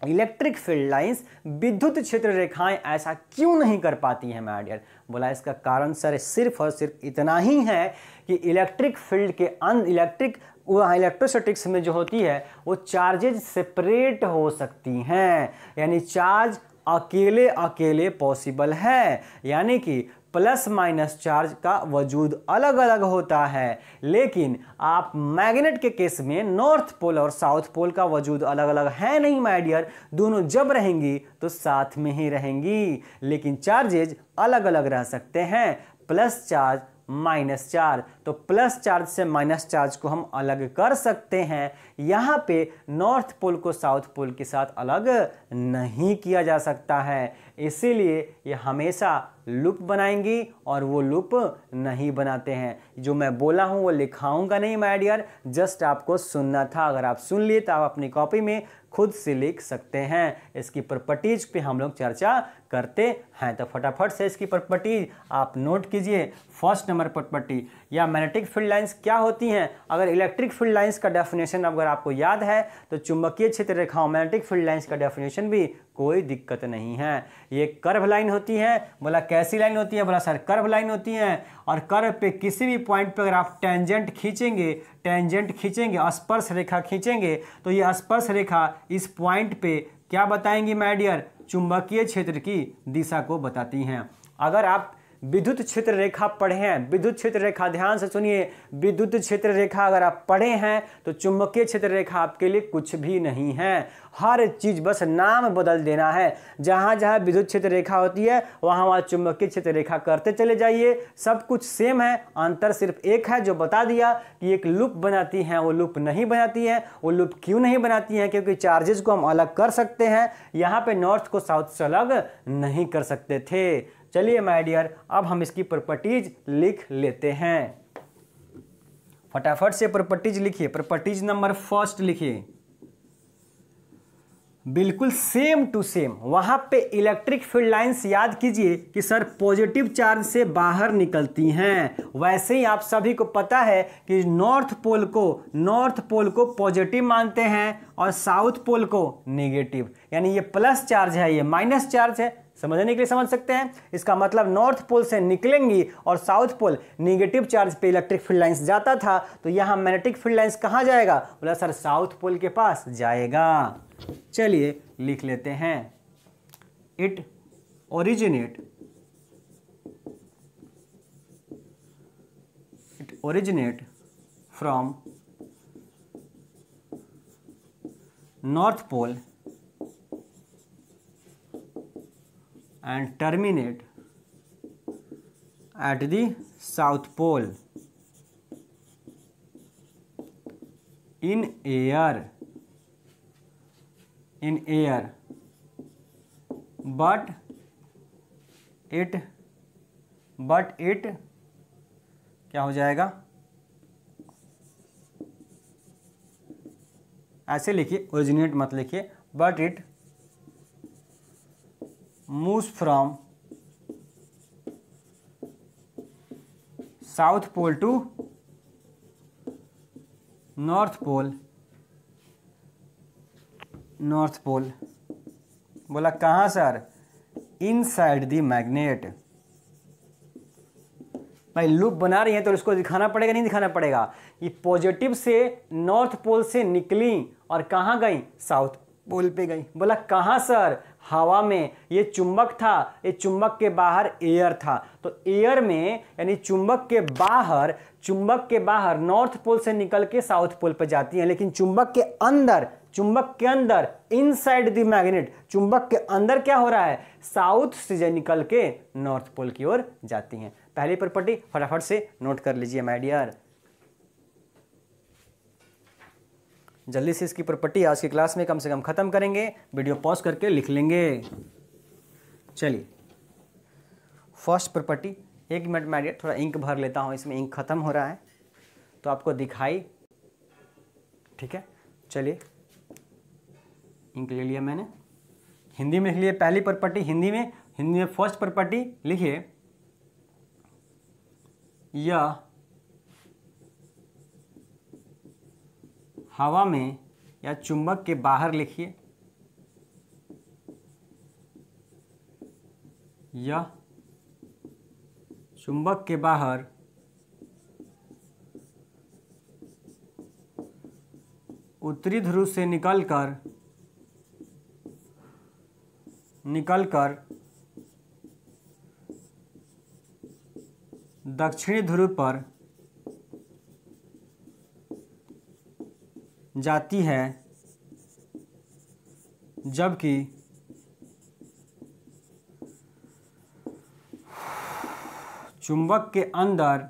इलेक्ट्रिक फील्ड लाइंस, विद्युत क्षेत्र रेखाएं ऐसा क्यों नहीं कर पाती हैं माय डियर? बोला इसका कारण सर सिर्फ और सिर्फ इतना ही है कि इलेक्ट्रिक फील्ड के इलेक्ट्रोस्टैटिक्स में जो होती है वो चार्जेज सेपरेट हो सकती हैं, यानी चार्ज अकेले अकेले पॉसिबल है, यानी कि प्लस माइनस चार्ज का वजूद अलग अलग होता है। लेकिन आप मैग्नेट के केस में नॉर्थ पोल और साउथ पोल का वजूद अलग अलग है नहीं माय डियर। दोनों जब रहेंगी तो साथ में ही रहेंगी, लेकिन चार्जेज अलग अलग रह सकते हैं, प्लस चार्ज माइनस चार्ज। तो प्लस चार्ज से माइनस चार्ज को हम अलग कर सकते हैं। यहाँ पे नॉर्थ पोल को साउथ पोल के साथ अलग नहीं किया जा सकता है, इसीलिए ये हमेशा लूप बनाएंगी और वो लूप नहीं बनाते हैं। जो मैं बोला हूँ वो लिखाऊंगा नहीं माय डियर, जस्ट आपको सुनना था। अगर आप सुन लिए तो आप अपनी कॉपी में खुद से लिख सकते हैं। इसकी प्रॉपर्टीज पे हम लोग चर्चा करते हैं, तो फटाफट से इसकी प्रॉपर्टीज आप नोट कीजिए। फर्स्ट नंबर प्रॉपर्टी, या मैग्नेटिक फील्ड लाइंस क्या होती हैं। अगर इलेक्ट्रिक फील्ड लाइंस का डेफिनेशन अगर आपको याद है तो चुंबकीय क्षेत्र रेखाओं मैग्नेटिक फील्ड लाइंस का डेफिनेशन भी कोई दिक्कत नहीं है। ये कर्व लाइन होती है। बोला कैसी लाइन होती है, बोला सर कर्व लाइन होती है। और कर्व पे किसी भी पॉइंट पर अगर आप टेंजेंट खींचेंगे, स्पर्श रेखा खींचेंगे, तो ये स्पर्श रेखा इस पॉइंट पे क्या बताएंगी माय डियर, चुंबकीय क्षेत्र की दिशा को बताती हैं। अगर आप विद्युत क्षेत्र रेखा पढ़े हैं, विद्युत क्षेत्र रेखा ध्यान से सुनिए, विद्युत क्षेत्र रेखा अगर आप पढ़े हैं तो चुंबकीय क्षेत्र रेखा आपके लिए कुछ भी नहीं है। हर चीज बस नाम बदल देना है। जहां जहां विद्युत क्षेत्र रेखा होती है वहां वहां चुंबकीय क्षेत्र रेखा करते चले जाइए, सब कुछ सेम है। अंतर सिर्फ एक है जो बता दिया कि एक लूप बनाती है, वो लूप नहीं बनाती है। वो लूप क्यों नहीं बनाती है, क्योंकि चार्जेस को हम अलग कर सकते हैं। यहाँ पे नॉर्थ को साउथ से अलग नहीं कर सकते थे। चलिए माय डियर, अब हम इसकी प्रॉपर्टीज लिख लेते हैं। फटाफट से प्रॉपर्टीज लिखिए। प्रॉपर्टीज नंबर फर्स्ट लिखिए, बिल्कुल सेम टू सेम। वहां पे इलेक्ट्रिक फील्ड लाइंस याद कीजिए कि सर पॉजिटिव चार्ज से बाहर निकलती हैं। वैसे ही आप सभी को पता है कि नॉर्थ पोल को पॉजिटिव मानते हैं और साउथ पोल को नेगेटिव, यानी ये प्लस चार्ज है, ये माइनस चार्ज है। समझने के लिए समझ सकते हैं। इसका मतलब नॉर्थ पोल से निकलेंगी और साउथ पोल नेगेटिव चार्ज पे इलेक्ट्रिक फील्ड लाइंस जाता था, तो यहां मैग्नेटिक फील्ड लाइंस कहां जाएगा, बोला सर साउथ पोल के पास जाएगा। चलिए लिख लेते हैं, it originate from north pole and terminate at the south pole in air but it क्या हो जाएगा, ऐसे लिखिए, ओरिजिनेट मत लिखिए, but it moves from south pole to north pole। बोला कहाँ सर, इनसाइड द मैग्नेट। भाई लूप बना रही है तो उसको दिखाना पड़ेगा, नहीं दिखाना पड़ेगा। ये पॉजिटिव से नॉर्थ पोल से निकली और कहाँ गई, साउथ पोल पे गई। बोला कहाँ सर, हवा में। ये चुंबक था, ये चुंबक के बाहर एयर था, तो एयर में यानी चुंबक के बाहर नॉर्थ पोल से निकल के साउथ पोल पे जाती हैं। लेकिन चुंबक के अंदर इनसाइड द मैग्नेट, चुंबक के अंदर क्या हो रहा है, साउथ से निकल के नॉर्थ पोल की ओर जाती हैं। पहली प्रॉपर्टी फटाफट से नोट कर लीजिए माय डियर। जल्दी से इसकी प्रॉपर्टी आज की क्लास में कम से कम खत्म करेंगे, वीडियो पॉज करके लिख लेंगे। चलिए first property, 1 minute my dear, थोड़ा इंक भर लेता हूँ, इसमें इंक खत्म हो रहा है तो आपको दिखाई, ठीक है। चलिए इंक ले लिया मैंने, हिंदी में लिख लिए पहली प्रॉपर्टी। हिंदी में फर्स्ट प्रॉपर्टी लिखिए, यह हवा में या चुंबक के बाहर लिखिए, यह चुंबक के बाहर उत्तरी ध्रुव से निकलकर दक्षिणी ध्रुव पर जाती है, जबकि चुंबक के अंदर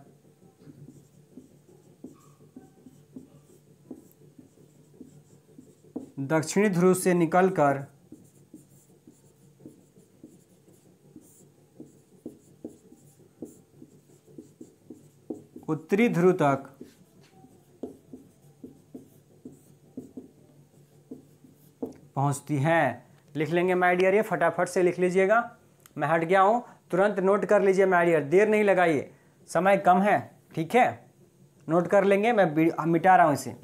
दक्षिणी ध्रुव से निकलकर उत्तरी ध्रुव तक पहुंचती हैं। लिख लेंगे माय डियर, ये फटाफट से लिख लीजिएगा। मैं हट गया हूं, तुरंत नोट कर लीजिए माय डियर, देर नहीं लगाइए, समय कम है, ठीक है। नोट कर लेंगे, मैं मिटा रहा हूं इसे।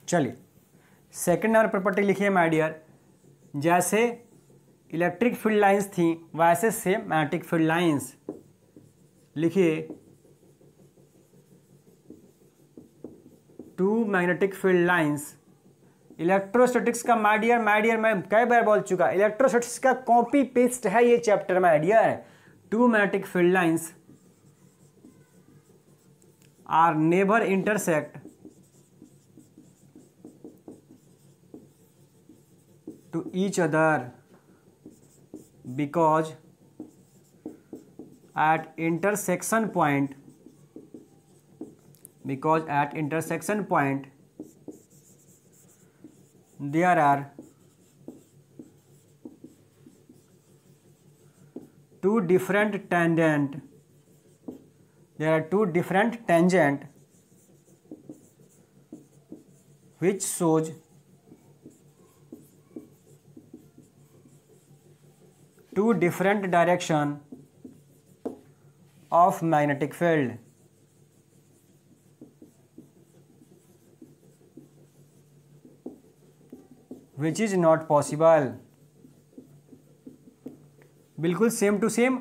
चलिए सेकंड नंबर प्रॉपर्टी लिखिए माय डियर। जैसे इलेक्ट्रिक फील्ड लाइंस थी वैसे सेम मैग्नेटिक फील्ड लाइंस। लिखिए two magnetic field lines. Electrostatics का माय डियर मैं कई बार बोल चुका, इलेक्ट्रोस्टैटिक्स का कॉपी पेस्ट है ये chapter my dear. Two magnetic field lines are never intersect to each other because at intersection point there are two different tangent which shows two different direction of magnetic field. Which is not possible. बिल्कुल same to same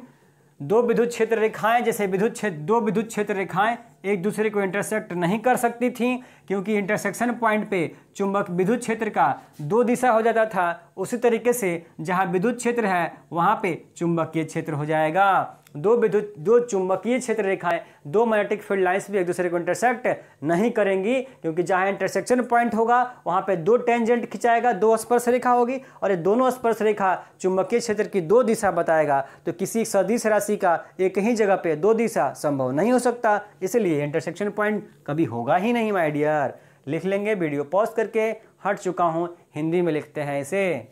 दो विद्युत क्षेत्र रेखाएं, जैसे दो विद्युत क्षेत्र रेखाएं एक दूसरे को इंटरसेक्ट नहीं कर सकती थी, क्योंकि इंटरसेक्शन पॉइंट पे चुंबक विद्युत क्षेत्र का दो दिशा हो जाता था। उसी तरीके से जहां विद्युत क्षेत्र है वहां पे चुंबकीय क्षेत्र हो जाएगा। दो चुंबकीय क्षेत्र रेखाएं, दो मैग्नेटिक फील्ड लाइंस भी एक दूसरे को इंटरसेक्ट नहीं करेंगी, क्योंकि जहां इंटरसेक्शन पॉइंट होगा वहां पे दो टेंजेंट खिंचाएगा, दो स्पर्श रेखा होगी, और ये दोनों स्पर्श रेखा चुंबकीय क्षेत्र की दो दिशा बताएगा। तो किसी सदिश राशि का एक ही जगह पे दो दिशा संभव नहीं हो सकता, इसलिए इंटरसेक्शन पॉइंट कभी होगा ही नहीं माय डियर। लिख लेंगे, वीडियो पॉज करके हट चुका हूं, हिंदी में लिखते हैं इसे।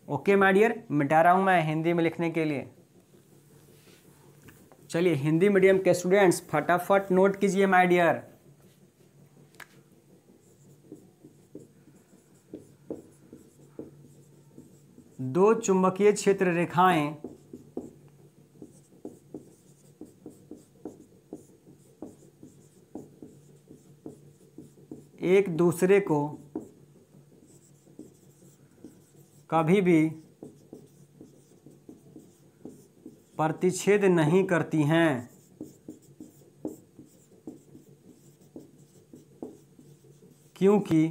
ओके माय डियर, मिटा रहा हूं मैं हिंदी में लिखने के लिए। चलिए हिंदी मीडियम के स्टूडेंट्स फटाफट नोट कीजिए माय डियर। दो चुंबकीय क्षेत्र रेखाएं एक दूसरे को कभी भी प्रतिच्छेद नहीं करती हैं, क्योंकि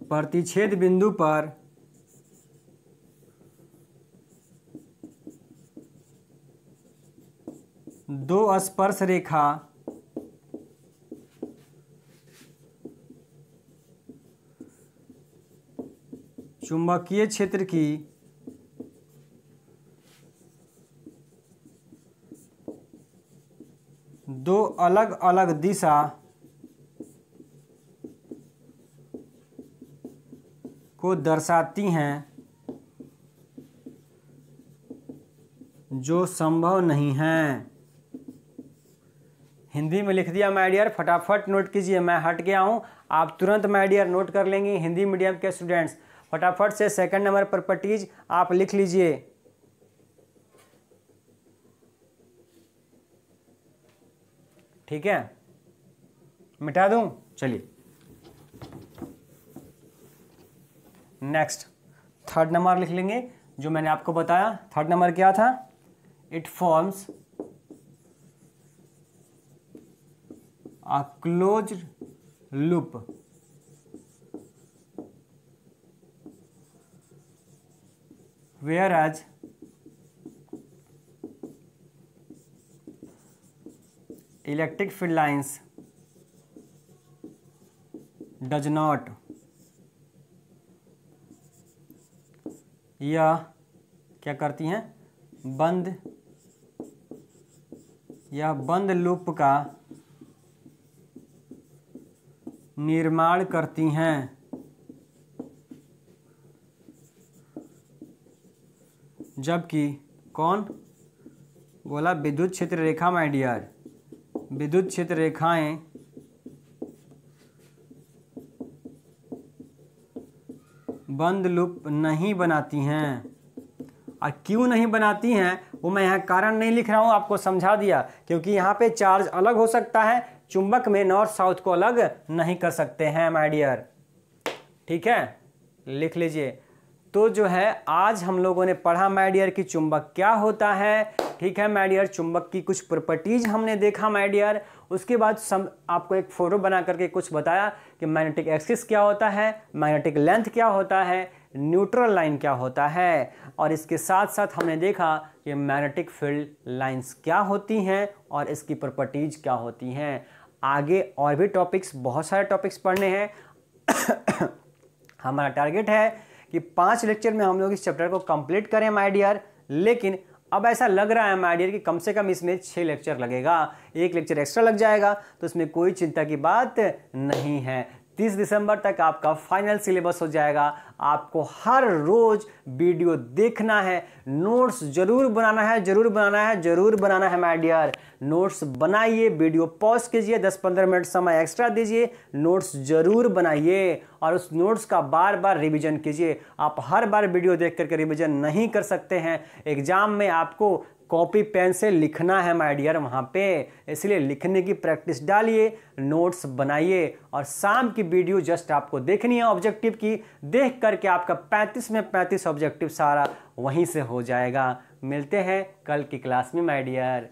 प्रतिच्छेद बिंदु पर दो स्पर्श रेखा चुंबकीय क्षेत्र की दो अलग अलग दिशा को दर्शाती हैं, जो संभव नहीं है। हिंदी में लिख दिया माय डियर, फटाफट नोट कीजिए। मैं हट गया हूं, आप तुरंत माय डियर नोट कर लेंगे। हिंदी मीडियम के स्टूडेंट्स फटाफट से सेकंड नंबर प्रॉपर्टीज आप लिख लीजिए। ठीक है, मिटा दूं? चलिए नेक्स्ट थर्ड नंबर लिख लेंगे, जो मैंने आपको बताया। थर्ड नंबर क्या था? It forms a closed loop whereas electric field lines does not। यह क्या करती हैं? यह बंद लूप का निर्माण करती हैं, जबकि कौन? बोला विद्युत क्षेत्र रेखा माय डियर, विद्युत क्षेत्र रेखाएं बंद लूप नहीं बनाती हैं। और क्यों नहीं बनाती हैं वो मैं यहाँ कारण नहीं लिख रहा हूँ, आपको समझा दिया, क्योंकि यहाँ पे चार्ज अलग हो सकता है, चुंबक में नॉर्थ साउथ को अलग नहीं कर सकते हैं माय डियर। ठीक है, लिख लीजिए। तो जो है आज हम लोगों ने पढ़ा माय डियर कि चुंबक क्या होता है। ठीक है माय डियर, चुंबक की कुछ प्रॉपर्टीज हमने देखा माय डियर। उसके बाद आपको एक फोटो बना करके कुछ बताया कि मैग्नेटिक एक्सिस क्या होता है, मैग्नेटिक लेंथ क्या होता है, न्यूट्रल लाइन क्या होता है, और इसके साथ साथ हमने देखा कि मैग्नेटिक फील्ड लाइंस क्या होती हैं और इसकी प्रॉपर्टीज क्या होती हैं। आगे और भी टॉपिक्स, बहुत सारे टॉपिक्स पढ़ने हैं। हमारा टारगेट है कि 5 लेक्चर में हम लोग इस चैप्टर को कंप्लीट करें माय डियर। लेकिन अब ऐसा लग रहा है माय डियर कि कम से कम इसमें 6 लेक्चर लगेगा, 1 लेक्चर एक्स्ट्रा लग जाएगा, तो इसमें कोई चिंता की बात नहीं है। 30 दिसंबर तक आपका फाइनल सिलेबस हो जाएगा। आपको हर रोज वीडियो देखना है, नोट्स जरूर बनाना है, जरूर बनाना है, जरूर बनाना है माय डियर। नोट्स बनाइए, वीडियो पॉज कीजिए, 10-15 मिनट समय एक्स्ट्रा दीजिए, नोट्स जरूर बनाइए और उस नोट्स का बार बार रिवीजन कीजिए। आप हर बार वीडियो देख करके रिवीजन नहीं कर सकते हैं। एग्जाम में आपको कॉपी पेन से लिखना है माय डियर वहाँ पे, इसलिए लिखने की प्रैक्टिस डालिए, नोट्स बनाइए और शाम की वीडियो जस्ट आपको देखनी है ऑब्जेक्टिव की। देख करके आपका 35 में 35 ऑब्जेक्टिव सारा वहीं से हो जाएगा। मिलते हैं कल की क्लास में माय डियर।